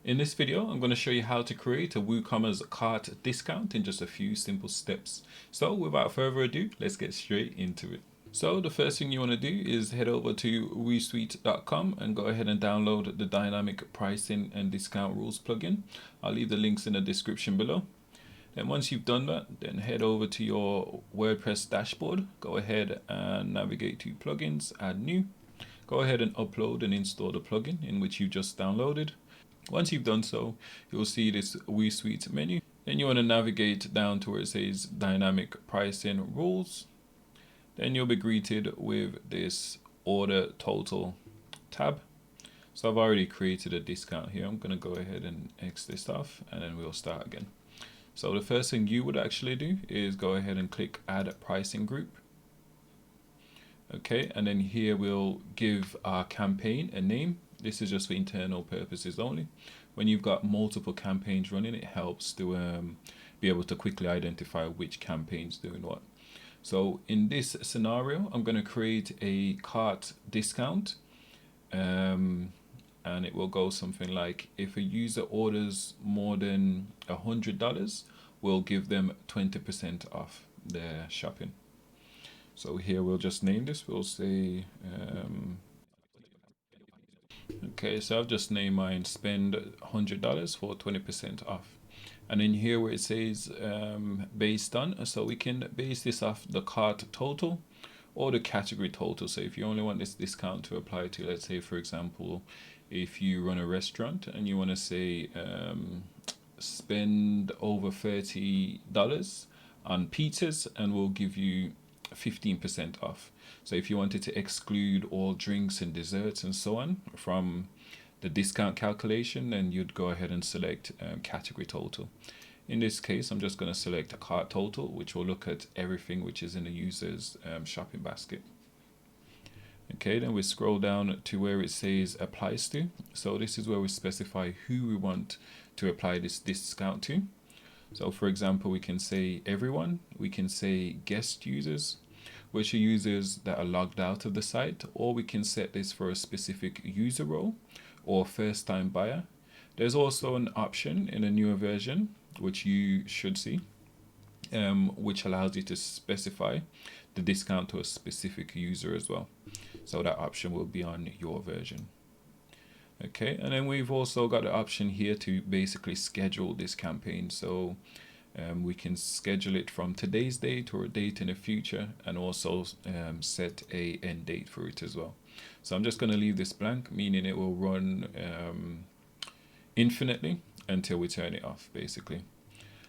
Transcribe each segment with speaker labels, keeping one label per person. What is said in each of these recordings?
Speaker 1: In this video, I'm going to show you how to create a WooCommerce cart discount in just a few simple steps. So without further ado, let's get straight into it. So the first thing you want to do is head over to WooSuite.com and go ahead and download the dynamic pricing and discount rules plugin. I'll leave the links in the description below. Then once you've done that, then head over to your WordPress dashboard. Go ahead and navigate to plugins, add new. Go ahead and upload and install the plugin in which you just downloaded. Once you've done so, you'll see this WooSuite menu. Then you want to navigate down to where it says dynamic pricing rules. Then you'll be greeted with this order total tab. So I've already created a discount here. I'm going to go ahead and X this off and then we'll start again. So the first thing you would actually do is go ahead and click add pricing group. Okay, and then here we'll give our campaign a name. This is just for internal purposes only. When you've got multiple campaigns running, it helps to be able to quickly identify which campaign's doing what. So in this scenario, I'm going to create a cart discount, and it will go something like, if a user orders more than $100, we'll give them 20% off their shopping. So here we'll just name this. We'll say okay, so I've just named mine spend $100 for 20% off. And in here where it says based on, so we can base this off the cart total or the category total. So if you only want this discount to apply to, let's say for example, if you run a restaurant and you want to say spend over $30 on pizzas and we'll give you 15% off. So if you wanted to exclude all drinks and desserts and so on from the discount calculation, then you'd go ahead and select category total. In this case, I'm just going to select a cart total, which will look at everything which is in the user's shopping basket. Okay, then we scroll down to where it says applies to. So this is where we specify who we want to apply this discount to. So for example, we can say everyone, we can say guest users, which are users that are logged out of the site, or we can set this for a specific user role or first time buyer. There's also an option in a newer version, which you should see, which allows you to specify the discount to a specific user as well. So that option will be on your version. Okay, and then we've also got the option here to basically schedule this campaign. So we can schedule it from today's date or a date in the future, and also set a end date for it as well. So I'm just going to leave this blank, meaning it will run infinitely until we turn it off, basically.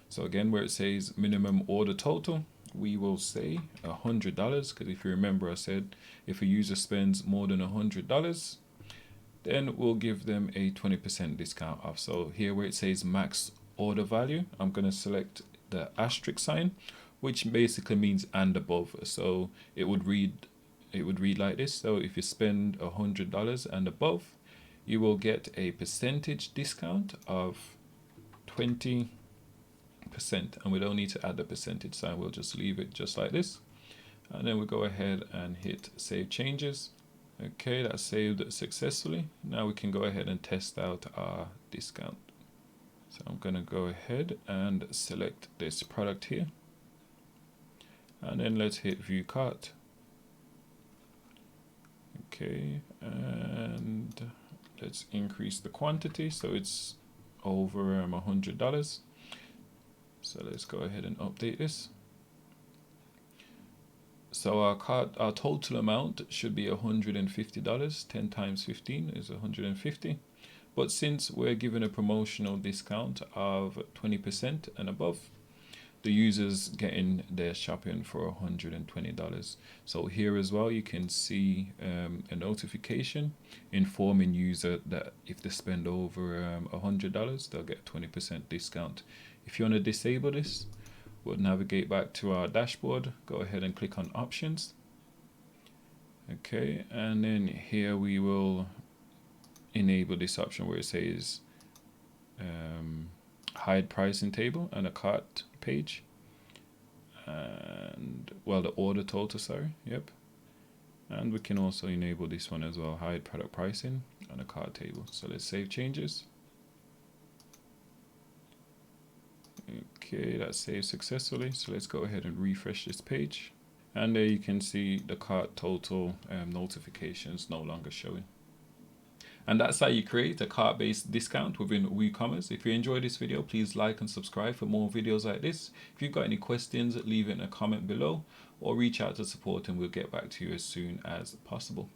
Speaker 1: So again, where it says minimum order total, we will say $100, because if you remember, I said if a user spends more than $100, then we'll give them a 20% discount off. So here where it says max order value, I'm going to select the asterisk sign, which basically means and above. So it would read like this. So if you spend $100 and above, you will get a percentage discount of 20%, and we don't need to add the percentage sign. We'll just leave it just like this, and then we go ahead and hit save changes. Okay, that's saved successfully. Now we can go ahead and test out our discount. So I'm going to go ahead and select this product here, and then let's hit view cart. Okay, and let's increase the quantity so it's over $100. So let's go ahead and update this. So our total amount should be $150. 10 times 15 is 150. But since we're given a promotional discount of 20% and above, the user's getting their shopping for $120. So here as well, you can see a notification informing user that if they spend over $100, they'll get a 20% discount. If you want to disable this, we'll navigate back to our dashboard, go ahead and click on options. Okay, and then here we will enable this option where it says hide pricing table and a cart page, and well, the order total, sorry, yep. And we can also enable this one as well, hide product pricing and a cart table. So let's save changes. Okay, that's saved successfully. So let's go ahead and refresh this page. And there you can see the cart total notifications no longer showing. And that's how you create a cart-based discount within WooCommerce. If you enjoyed this video, please like and subscribe for more videos like this. If you've got any questions, leave it in a comment below or reach out to support and we'll get back to you as soon as possible.